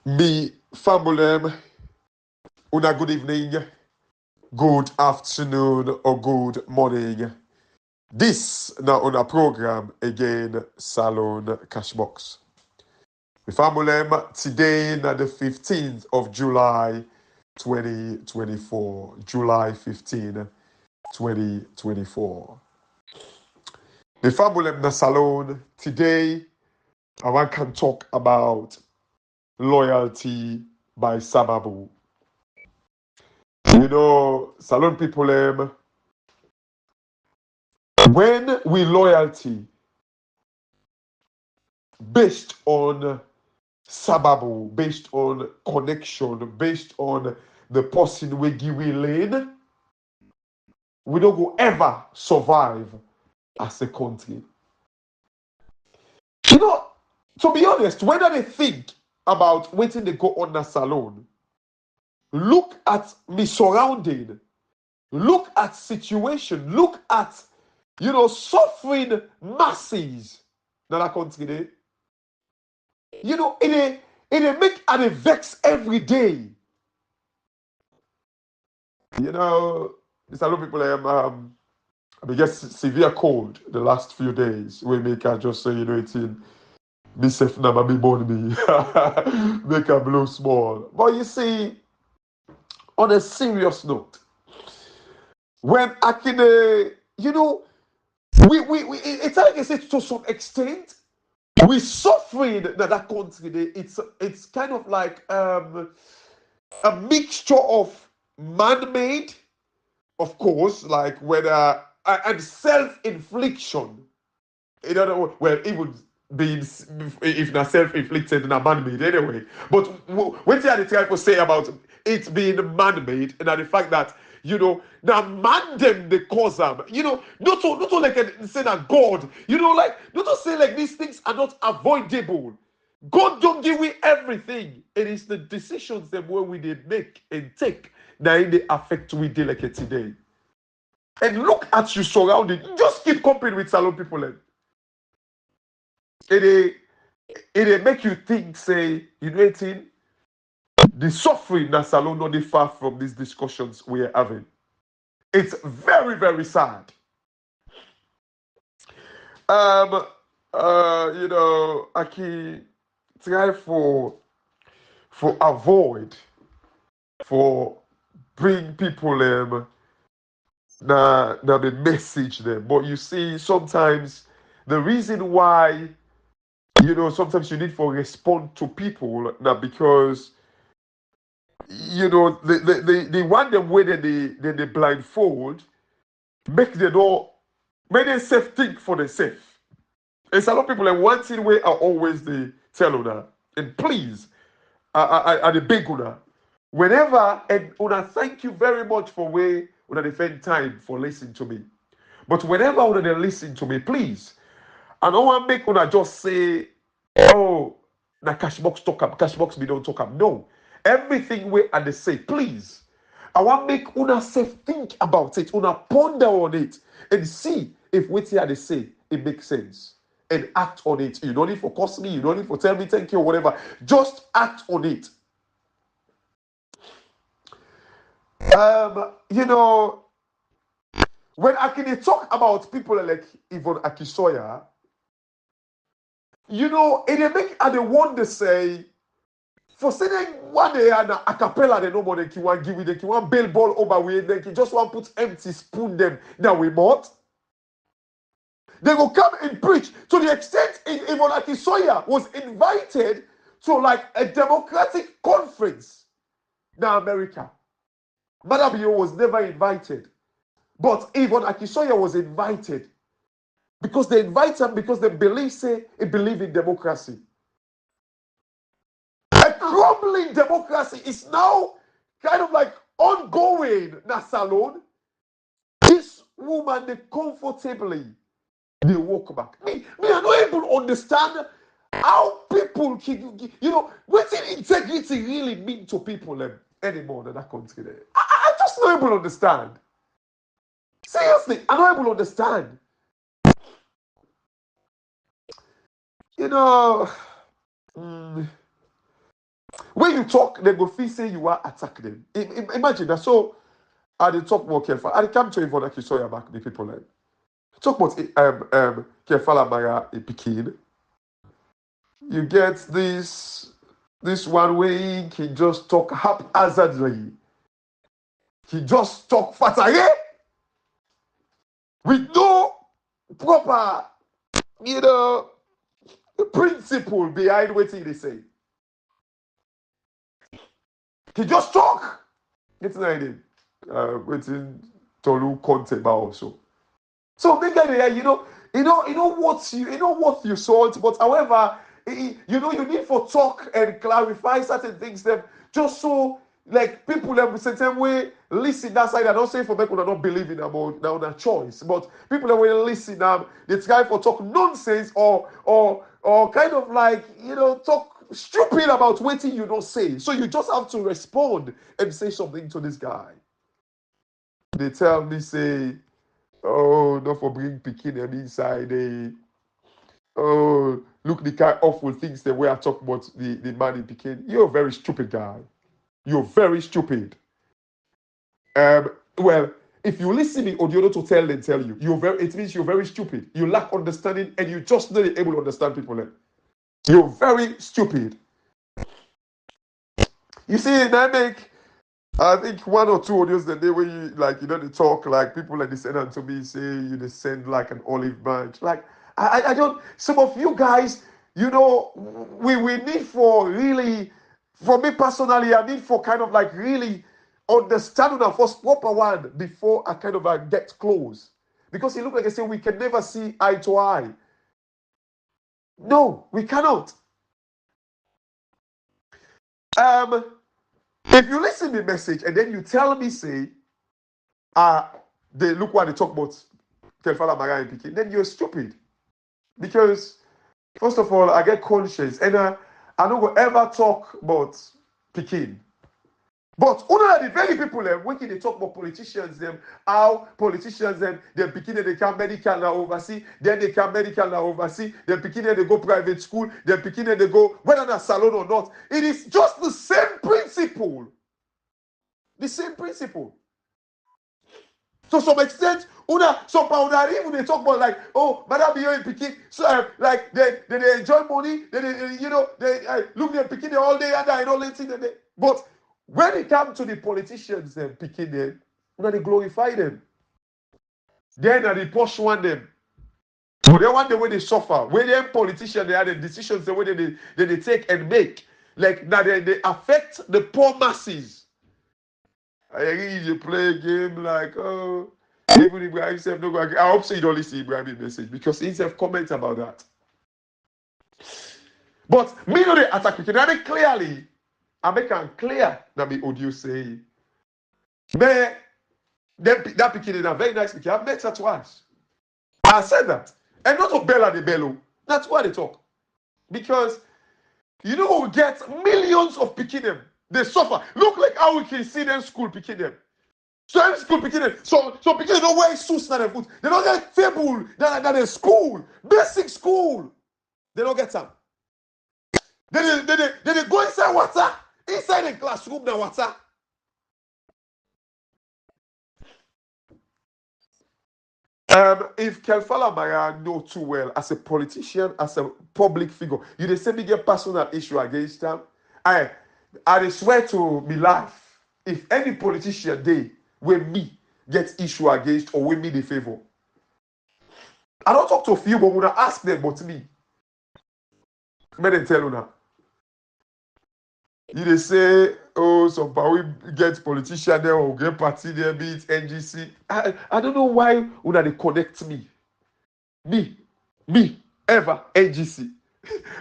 Me family, una good evening, good afternoon, or good morning. This now on a program again, Salon Cashbox. Me family, today na the 15th of July 2024. July 15, 2024. The family na Salon, today I want to talk about loyalty by Sababu. Salon people, when we loyalty based on sababu, based on connection, based on the person we give we lane, we don't go ever survive as a country. You know, to be honest, whether they think about waiting they go on a salon, look at me surrounding, look at situation, look at suffering masses that are country there. It make and it vex every day. There's a lot of people I get severe cold the last few days. We make I just say, it's in me self never be born me. Make a blow small. But you see, on a serious note, when I can we it's like I said, to some extent, we suffering that country. It's kind of like a mixture of man-made, of course, like whether and self-infliction. In other words, well, it would be if not self-inflicted, not man-made anyway. But what the try to say about it being man-made, and the fact that now man them the cause them, not to like say that God, like not to say like these things are not avoidable. God don't give we everything. It is the decisions that we did make and take that they affect we day like it today. And look at you surrounding. Just keep comparing with salon people. It make you think, say, the suffering that salon not far from these discussions we are having. It's very, very sad. I can try for avoid for bring people na the message them. But you see, sometimes the reason why sometimes you need for respond to people now because they want them where they blindfold, make them all make them self think for themselves. It's a lot of people like one thing where I always they tell una, and please, I the big una. Whenever and una thank you very much for where una defend time for listening to me. But whenever una they listen to me, please, I don't want to make una just say, oh, na cashbox talk up, cashbox me don't talk up. No. Everything we are they say, please. I want to make una self think about it, una ponder on it, and see if what here they say it makes sense. And act on it. You don't need for cost me, you don't need for tell me thank you or whatever. Just act on it. When I can talk about people like Yvonne Akisoya, it make and they want to say for saying one day and a cappella they no more than you want give it, they want bail ball over with, they just want put empty spoon them that we bought. They will come and preach to the extent Yvonne Akisoya was invited to like a democratic conference in America. Madabio was never invited. But Yvonne Akisoya was invited. Because they invite him because they believe in democracy. A crumbling democracy is now kind of like ongoing in a salon. This woman, they comfortably, they walk back. Me, I'm not able to understand how people can, what integrity really mean to people anymore in that country. I just not able to understand. Seriously, I'm not able to understand. when you talk, they go feel say you are attacking them. Imagine that. So I did talk more careful. I come to Ivona Kisoya back the people then. Talk about Kefala Maya Pekin. You get this one way he just talk haphazardly. He just talk fatale with no proper, principle behind what he say. He just talk. It's not him. Waiting Tolu content also. So big guy, you know what you salt, but however, you need for talk and clarify certain things them just so like people them certain way listen that side. I don't say for people that don't believe in about now a choice, but people that will listen they try for talk nonsense or kind of like talk stupid about waiting you don't say. So you just have to respond and say something to this guy. They tell me say, oh, not for bring picking them inside. Oh, look the kind of awful things the way I talk about the man in Pekin. You're a very stupid guy. You're very stupid. Well, if you listen to Odiono to tell you, it means you're very stupid. You lack understanding and you just not able to understand people. You're very stupid. You see, that make I think one or two audios the day when you they talk like people like they send to me say they send like an olive branch. Like I don't some of you guys, we need for really for me personally, I need for kind of like really understand the first proper one before I kind of like get close. Because it look like I say we can never see eye to eye. No, we cannot. If you listen to the message and then you tell me, say, they look what they talk about Kelfala Mara and Pikin, then you're stupid. Because, first of all, I get conscience and I don't go ever talk about Pikin. But one of the very people when they talk about politicians, how politicians them Pikin they come medical now oversee, then they come medical now oversee, then Pikin they go private school, then Pikin they go whether in a salon or not. It is just the same principle. The same principle. To some extent, some powder even they talk about like, oh, Madam Bio and Pikin, so like they enjoy money, they look their Pikin all day and I don't let them. But when it comes to the politicians, them Pikin them, they glorify them. Then they push one them. So they want the way they suffer. When them politicians they have the decisions the way they take and make. Like now they affect the poor masses. I agree you play a game like, oh, even Ibrahim himself no go agree. I hope so you don't listen to Ibrahim's message because he have comments about that. But me know they attack Pikin. I make clearly, I make it clear that me audio say, man, that Pikin is a very nice Pikin. I've met her twice. I said that. And not of Bella de Bello. That's why they talk. Because you know we get millions of Pikin them. They suffer. Look like how we can see them school picking them. So every school picking them. So picking them don't wear suits na their foot. They don't get table that their school. Basic school. They don't get some. They go inside water. Inside the classroom na water. If Kelfala Maya know too well as a politician, as a public figure, you they say me get personal issue against them. I swear to me life, if any politician they with me get issue against or with me the favor, I don't talk to a few, but when I ask them about me, let them tell you now. You they say, oh, some power get politician there or get party there, be it NGC. I don't know why would they connect me. Me, ever NGC.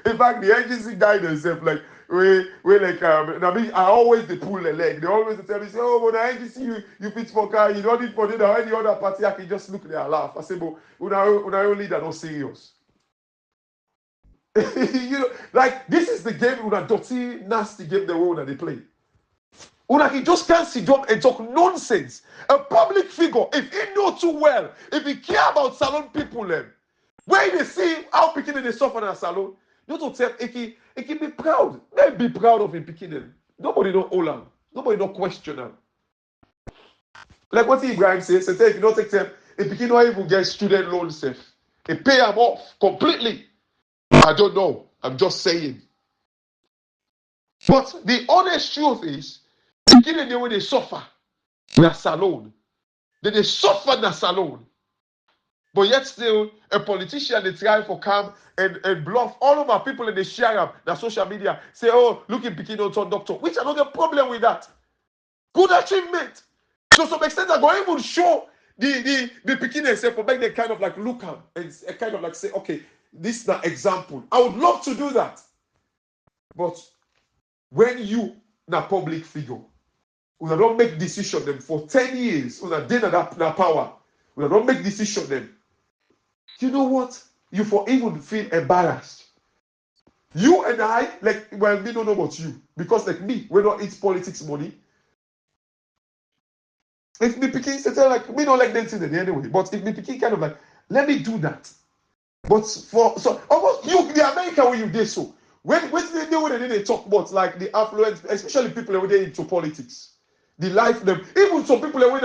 In fact, the NGC guy themselves, like, we like I mean I always they pull the leg. They always tell me, say, oh, when I NGC you fit for car, you don't need for dinner any other party, I can just look there and laugh. I say, but when I leader not serious. Like this is the game with a dirty, nasty game the way that they play. He just can't sit down and talk nonsense. A public figure, if he know too well, if he care about salon people, when they see how picking they suffer in a salon, not to tell Iki he can be proud. They be proud of him picking them. Nobody don't hold him. Nobody don't question him. Like what Ibrahim says, if you don't take them, if you don't even get student loan safe, they pay them off completely. I don't know. I'm just saying. But the honest truth is, beginning the way they suffer, na salon. They suffer na salon. But yet still, a politician, they try for calm and bluff all of our people and they share them na social media. Say, oh, look at Bikini on doctor. Which I don't get problem with that. Good achievement. To some extent, I'm going to even show the Bikini itself for make them kind of like look at and kind of like say, okay, this is the example. I would love to do that. But when you na public figure, we don't make decision them for 10 years, we don't that power, we don't make decision them. You know what? You for even feel embarrassed. You and I, like, well, we don't know about you. Because like me, we don't eat politics money. If me picking, like, we don't like dancing anyway. But if me picking kind of like, let me do that. But so almost you, the American way you did so. When they talk about like the affluent, especially people when they into politics, the life them, even some people when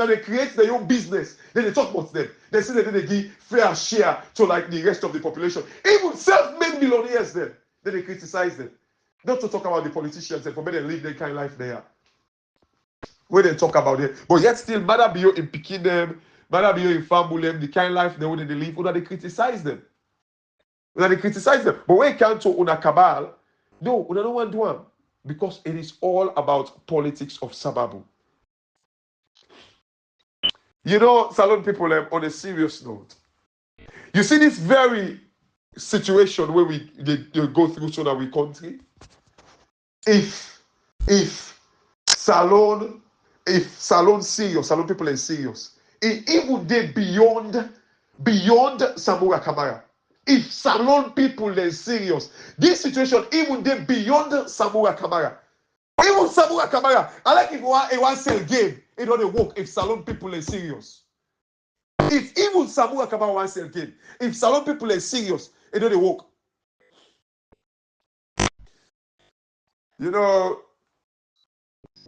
they create their own business, then they talk about them. They say that they give fair share to like the rest of the population. Even self-made millionaires then they criticize them. Not to talk about the politicians and for me they live their kind of life there. When they talk about it, but yet still matter be you in picking them, matter be you in family them, the kind of life they when they live, or they criticize them. They criticize them. But when it comes to una cabal, no, una don't want to do them. Because it is all about politics of Sababu. You know, Salon people, on a serious note, you see this very situation where they go through so that we country. If Salon serious, Salon people are serious, it even did beyond Samura Kamara. If Salon people are serious, this situation even did beyond Samura Kamara. Even Samura Kamara, I like if you want sell game, it don't work if Salon people are serious. If even Samura Kamara wants sell game, if Salon people are serious, it don't work. You know,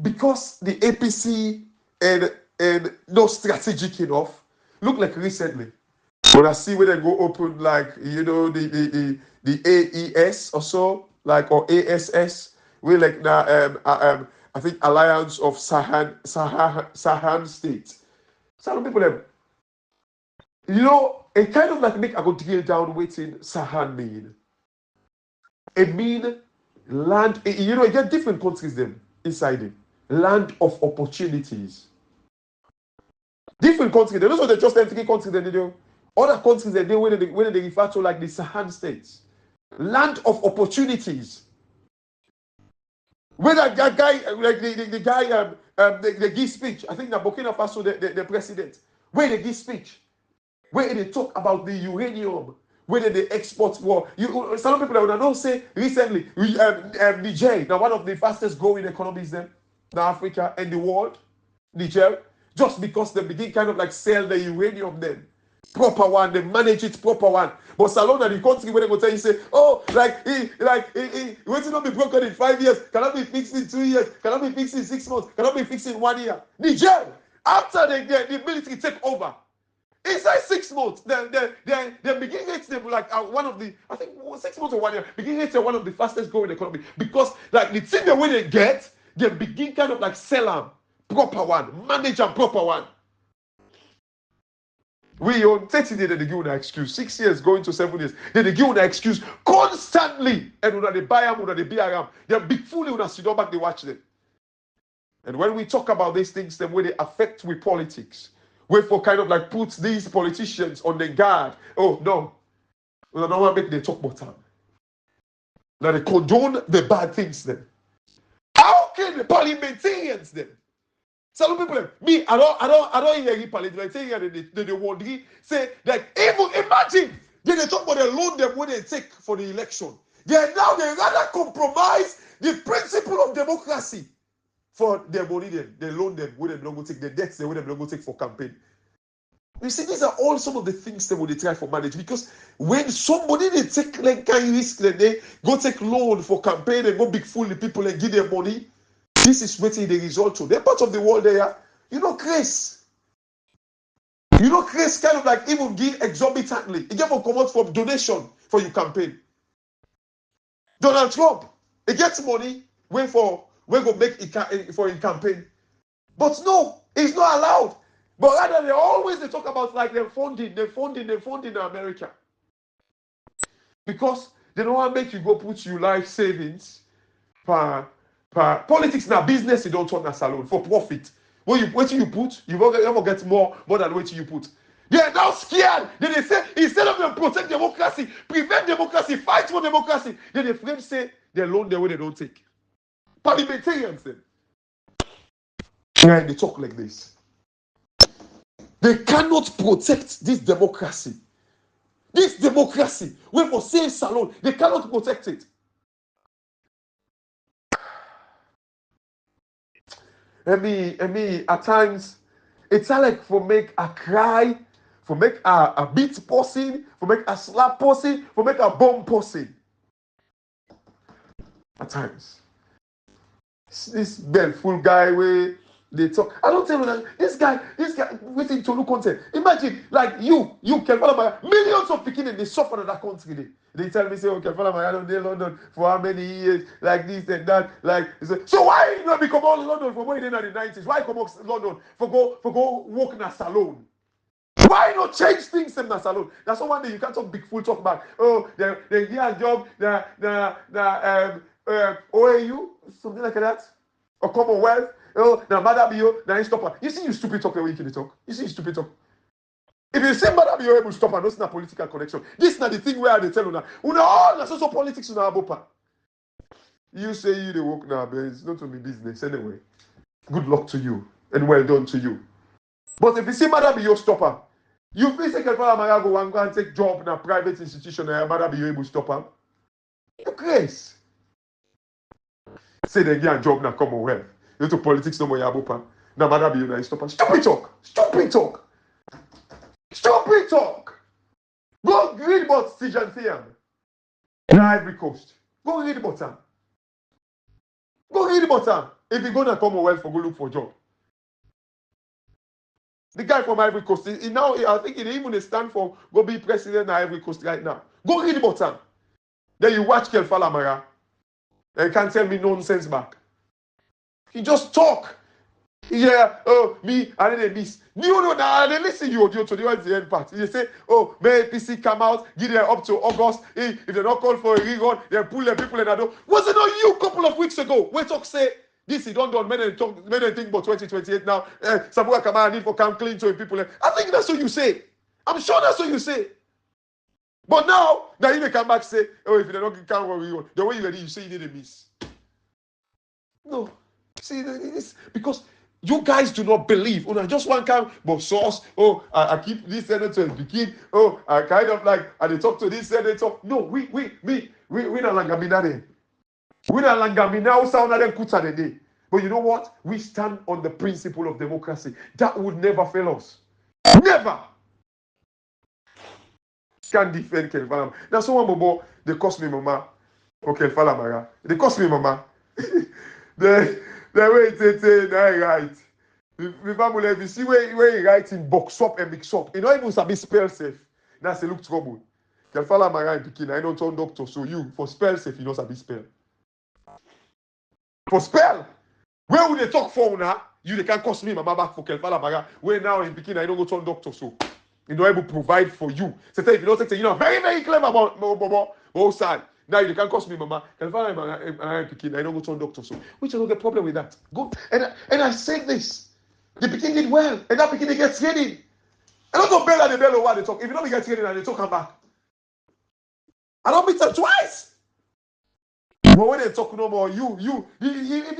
because the APC and not strategic enough, look like recently. When I see when they go open like the AES or so, like or ASS, we like now I think Alliance of Sahan States. Some people have it kind of like make I go drill down waiting Sahan mean. It mean land, you get different countries them inside it. Land of opportunities. Different countries, they don't they just three countries they do. Other countries they when they refer to like the Sahan states. Land of opportunities. Where that guy, like the guy they give speech. I think that Burkina Faso the president. Where they give speech. Where they talk about the uranium. Where they export war. Some people that don't say recently, Niger, now one of the fastest growing economies then in Africa and the world, Niger, just because they begin kind of like sell the uranium then. Proper one, they manage it proper one. But Salon and the country where they go tell you say, oh, waiting not be broken in 5 years, cannot be fixed in 2 years, cannot be fixed in 6 months, cannot be fixed in 1 year. Niger, after the military take over, inside 6 months, they begin to them like one of the, I think 6 months or 1 year, begin to one of the fastest growing economy because like the thing that when they get, they begin kind of like sell them proper one, manage them proper one. We on 30 days, they give you an excuse. 6 years going to 7 years, they give you an excuse constantly. And when they buy them, when they be around, they're big fully when they sit down back, they watch them. And when we talk about these things, then when they affect with politics, where for kind of like puts these politicians on the guard. Oh no, we don't want to make them talk about time. Now they condone the bad things then. How can the parliamentarians then? Some people me, I don't hear parliamentarians they want to say like even imagine they talk about the loan them when they take for the election. They rather compromise the principle of democracy for their money then. They loan them when they don't go take the debts they when they don't go take for campaign. You see, these are all some of the things that they try for manage. Because when somebody they take like kind risk, they go take loan for campaign and go big fool the people and give them money. This is waiting the result to. They're part of the world there. You know, Chris. You know, Chris kind of like even give exorbitantly. He gave a come out from donation for your campaign. Donald Trump, he gets money when go make it for his campaign. But no, it's not allowed. But rather, they talk about like they're funding in America. Because they don't want to make you go put your life savings per politics now business, you don't turn a salon for profit. What you put, you will get more than what you put. They are now scared. Then they say, instead of them protect democracy, prevent democracy, fight for democracy, then the French say they loan the way they don't take. Parliamentarians then. And they talk like this. They cannot protect this democracy. This democracy, when for same salon, they cannot protect it. I mean, at times, it's like for make a cry, for make a beat person, for make a slap person, for make a bomb person. At times. This full guy where they talk. I don't tell you that this guy waiting to look content. Imagine, like you can follow my millions of people in the suffer in that country. They tell me, say, okay, follow my I don't London for how many years, like this and that, like so why you not become all London for when in the 90s? Why come up London for go work in a salon? Why not change things in a salon? That's one day you can't talk big fool talk about. Oh, they get a job, OAU, something like that, or Commonwealth. Oh, now Madam Bio, now you stop her. You see, you stupid talk the way you can talk. You see, you stupid talk. If you say Madam Bio able to stop her, that's not political connection. This is not the thing where they tell you now. Oh, that's also politics in our bopa. You say you the work now, but it's not to be business anyway. Good luck to you and well done to you. But if you see Madam Bio stop her, you feel say Amara go and take job in a private institution and Madam Bio able to stop her. You crazy. Say they get a job now Commonwealth. You to politics no more yabopa. Now Madam Bio now stop her. Stupid talk. Stupid talk. Stupid talk. Go read about Stijan Theam. In Ivory Coast. Go read about him. Go read about him. If you go to Commonwealth for go look for a job. The guy from Ivory Coast, he now, I think he even stand for go be president of Ivory Coast right now. Go read about him. Then you watch Kelfal Amara. And you can't tell me nonsense back. He just talk. Yeah, oh, me, I didn't miss. No, now they listen to you to the end part. They say, oh, may PC come out, give them up to August. If they're not called for a rerun, they pull the people in that door. Was it not you a couple of weeks ago? We talk say, this is done, men and think about 2028 now. Samuel come out, need for come clean to people. I think that's what you say. I'm sure that's what you say. But now you may come back say, oh, if they're not come for a rerun, the way you ready, you say you didn't miss. No. See, it's because you guys do not believe. Oh, I just want to come, but source. Oh, I keep this senator to begin. Oh, I kind of like, and they talk to this senator. No, we not langamina. We not langamina. Sound them kuta the day. But you know what? We stand on the principle of democracy. That would never fail us. Never. Can't defend Kelfalam. Now, someone bobo, they cost me mama. Okay, Falamara. They cost me mama. The way it's right. If you see where he writes in box up and mix up, you know even sabi spell safe. That's a look trouble. Kelfala Mara in Pekin, I don't turn doctor, so you for spell safe, you know sabi spell. For spell, where would they talk for now? They can cost me mama back for Kelfala Mara. Where now in Pekin, I don't go turn doctor, so you know able to provide for you. So if you don't take, you know, very, very clever about both sides. Now you can cost me, mama. I don't go to a doctor, so which I don't get problem with that. Go and I say this. The Pekin did well, and that Pekin gets training. I don't go bell and the bell while they talk. If you don't get training and they talk, come back. I don't beat them twice. But when they talk no more, if you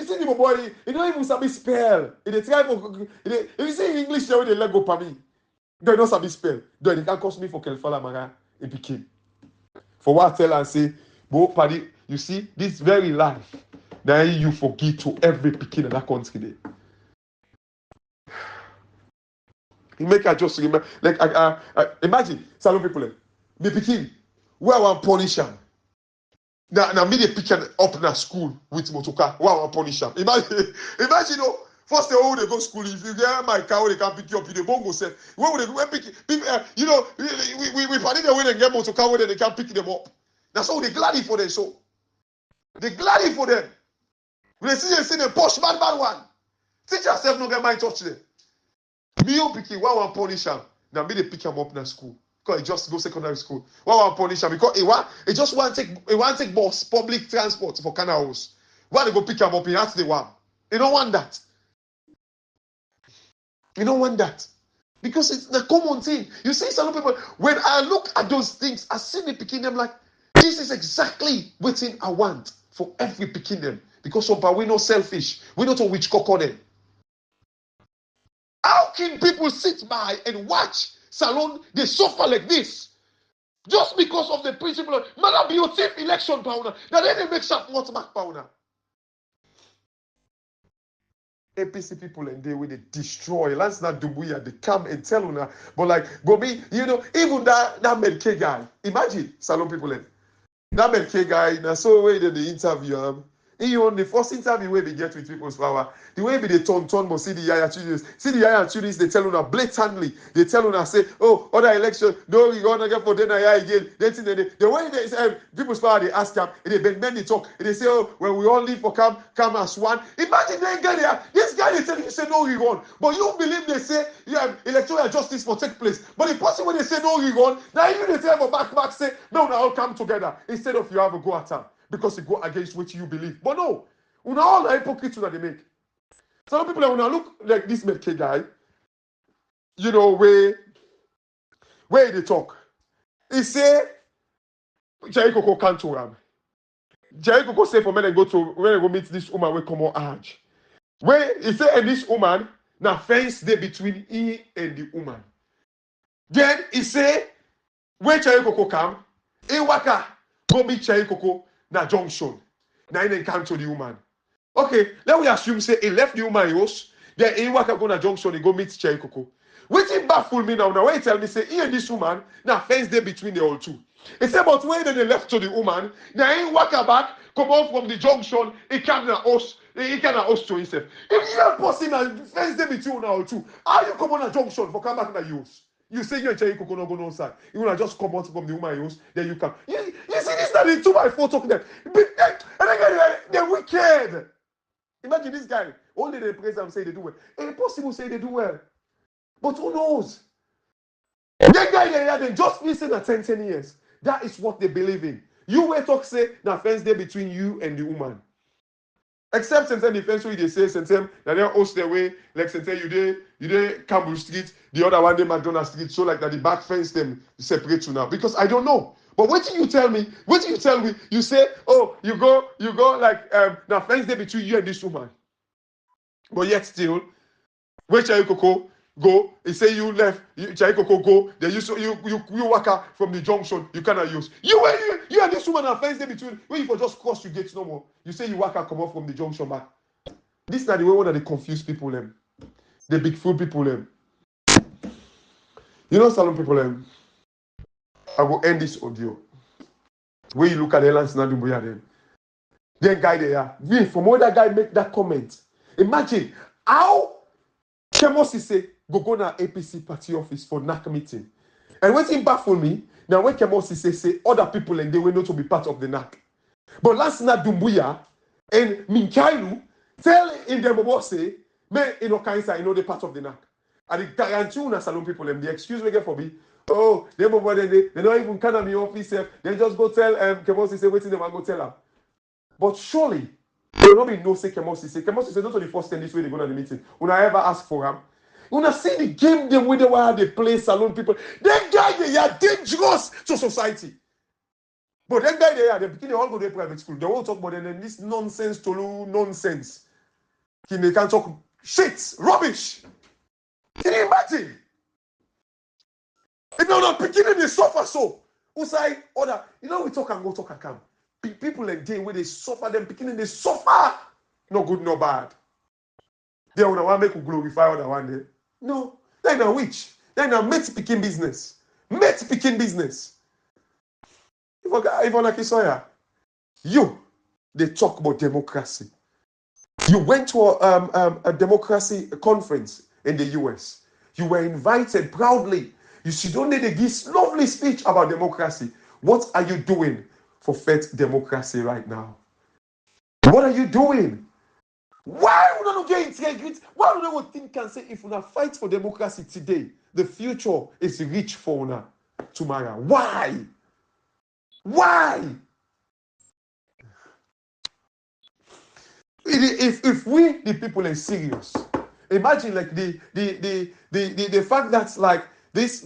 see the boy, you don't even sabi spell. If they try for, if you see English, they will let go for me. They don't sabi spell. They can cost me for Kelfala Mara in Pekin. For what I tell and say, but Paddy, you see, this very life, now you forget to every Pekin in that country there. He make her just remember. Like, imagine, salon people, me pikin, where I want punish him. Now me they pick him up in a school with motoka. Where I want punish him. Imagine, first they all they go school. If you get my car, they can pick you up. You the bongo say, where would they pick? We panic the way they get motoka where they can pick them up. That's all they glad for them. So they glad for them. When they see them push bad one. Teach yourself not get my touch them. Me on picky, why want punish him? Now me they pick him up in school. Because he just go secondary school. Why want punish him? Because he just want take bus, public transport for canals. Why they go pick him up? He ask the one. You don't want that. You don't want that. Because it's the common thing. You see some people, when I look at those things, I see me picking them like, this is exactly what I want for every picking them. Because we're not selfish. We're not a witch cock on them. How can people sit by and watch salon they suffer like this? Just because of the principle of man be your chief election powder. Now then they make some what mark powder. APC people and they will they destroy. Let's not do we they come and tell una. But me, even that Melke guy. Imagine salon people and that Melke guy. Now so way they interview him. On the first interview where we get with People's Power, the way they turn but see the Yaya Tudis, they tell una blatantly, they tell una say, oh, other election, no, we gonna get for dinner again. The way they say People's Power, they ask them, they been many talk, and they say, oh, when we all live for come as one. Imagine that guy there, this guy they tell you say no Rigon, but you believe they say electoral justice for take place. But the person when they say no Rigon, now even they tell back say, no, now all come together instead of you have a go at them. Because it go against what you believe. But no, una all the hypocrites that they make. Some people when I look like this Melke guy, where they talk. He say, Jerry Coco can't to him. Jerry Coco say for men and when I go meet this woman with Komon-Tok. Where he say and this woman, now fence there between he and the woman. Then he say, when Jerry Coco come, he waka go meet Jerry Coco. Na junction. Now he come to the woman. Okay, let we assume say he left the woman house. Then he walk go na junction, he go meet Cherry Coco. Waiting baffle me now. Now when he tell me say he and this woman now fence there between the all two. He said, but when they left to the woman, now he walk back, come out from the junction, he come na house, he can na house to himself. If you are person and fence there between the all two, how you come on a junction for come back na house? You say you and Cherry Coco not go outside. You wanna just come out from the woman house, then you come. You see this that is 2x4 talking them. And again, they're wicked. Imagine this guy. Only the president say they do well. It's possible say they do well. But who knows? That guy they just listen at 10 years. That is what they believe in. You will talk say na fence there between you and the woman. Except sometimes the fence way they say sometimes that they host their way, like sometimes you dey Campbell Street, the other one dey McDonald Street, so like that the back fence them separate to now. Because I don't know. But what do you tell me? You say, oh, you go like now fence there between you and this woman. But yet still, where Cherry Coco go, he say you left, Cherry Coco go, then you walk out from the junction, you cannot use. You and this woman are fence there between, when you for just cross your gates no more. You say you walk out, come off from the junction back. This is not the way one of the confused people them. The big fool people them. Salon people them. I will end this audio. When you look at the lands then guy there. Me, from when that guy make that comment. Imagine how Kemosi say go na APC party office for NAC meeting. And when it baffle me, now when Kemosi say other people and they will not to be part of the NAC. But last night Dumbuya and Minkailu tell in them about say, me the part of the NAC. And the guarantee na salon people them the excuse me get for me. Oh, they don't even come to my office. They just go tell Kemosi say waiting them and go tell her. But surely there will not be no say Kemosi say. Kemosi say not the first time this way they go to the meeting. When I ever ask for him, when I see the game them with the way they play salon people, that guy they are dangerous to society. But that guy they all go to private school. They won't talk about them this nonsense Tolu nonsense. They can't talk shit, rubbish. Can you imagine? If you're not picking in the suffer so, who say other, we talk and go talk and come. People like day where they suffer, them picking in the suffer. No good, no bad. They would want to make you glorify other one day. No. Then a witch. Then a mate picking business. Mate picking business. If on Akisoya, you, they talk about democracy. You went to a democracy conference in the US. You were invited proudly. You should only give this lovely speech about democracy. What are you doing for faith democracy right now? What are you doing? Why would not get integrity? Why would not think can say if we fight for democracy today, the future is rich for una tomorrow? Why? Why? If we the people are serious, imagine like the fact that like this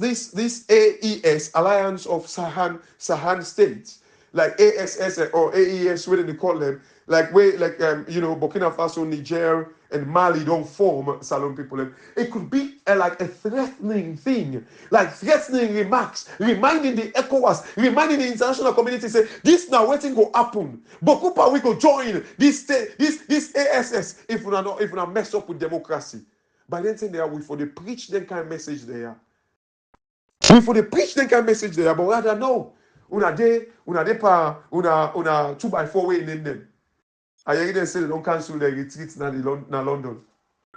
AES Alliance of Sahan States, like ASS or AES, what do they call them? Like Burkina Faso, Niger, and Mali don't form Salon people. It could be like a threatening thing, like threatening remarks, reminding the ECOWAS, reminding the international community, say this now waiting will happen. But we go join this ASS if we not mess up with democracy. By then saying there, we for the preach them kind of message there. We for the preach them kind of message there, but rather no. Una 2x4 way in them. I hear them say they don't cancel their retreats now in London.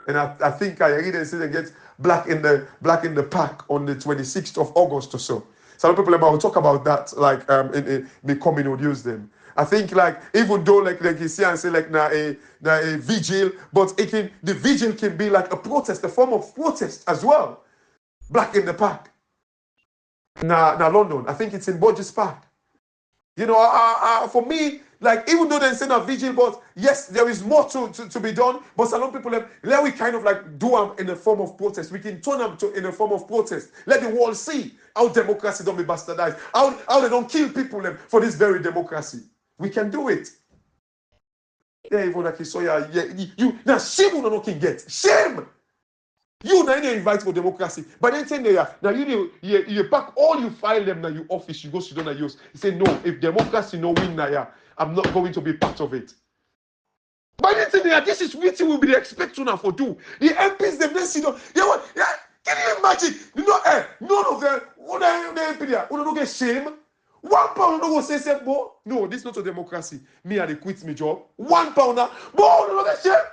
And I think I hear them say they get black in the park on the 26th of August or so. Some people will talk about that, like in becoming would use them. I think like even though like you see and say like a vigil, but the vigil can be like a protest, a form of protest as well. Black in the park. Now London. I think it's in Borges Park. You know, for me, like even though they're saying a vigil, but yes, there is more to be done. But some people let we kind of like do them in a form of protest. We can turn them in a form of protest. Let the world see how democracy don't be bastardized. How they don't kill people for this very democracy. We can do it. Yeah, even like so you now shame will not can get shame. You now you invite for democracy, but then saying there now you pack all you file them now your office you go to don't use. You say no, if democracy no win now, I'm not going to be part of it. But then saying there, this is what we be expecting now for do. The MPs them then sit down. Can you imagine? You know, none of them. What are the MP there? Don't get shame. £1 no go say more. No, this is not a democracy. Me I quit my job. £1 now. But don't get shame.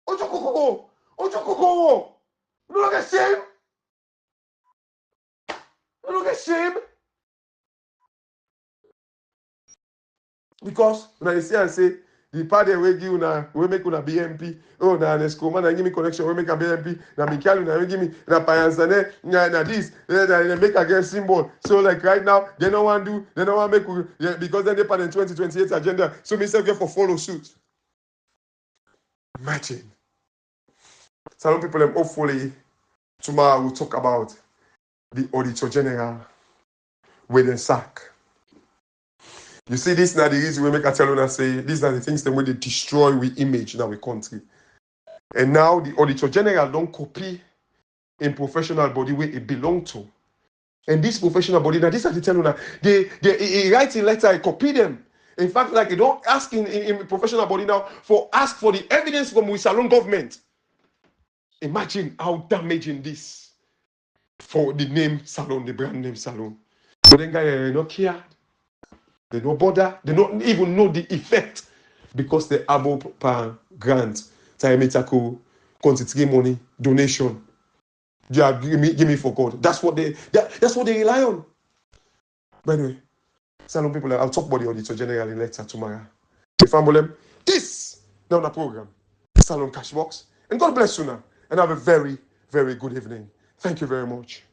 Ojo no get shame. No get shame. Because when I see and say the party we give una we make una BMP. Oh na Nescoma na give me connection we make a BMP. Na Mikalu na give me na Payansane na this na make a get symbol. So like right now they don't want make because then they part in 2028 agenda. So myself get for follow suit. Imagine. Some people hopefully tomorrow we'll talk about the Auditor General with the sack. You see, this now the reason we make a tell you say these are the things that when they destroy we image in our country. And now the Auditor General don't copy in professional body where it belong to. And this professional body, now this are the tell you now, they write in letter, I copy them. In fact, like they don't ask in professional body now ask for the evidence from with Salon government. Imagine how damaging this for the name Salon, the brand name Salon. But then guys not care. They don't bother. They don't even know the effect because they above per grant. Time quantity money, donation. Yeah, give me for God. That's what they rely on. By the way, Salon people, I'll talk about the Auditor General in later tomorrow. If I'm this now on the program, Salon Cashbox. And God bless you now. And have a very, very good evening. Thank you very much.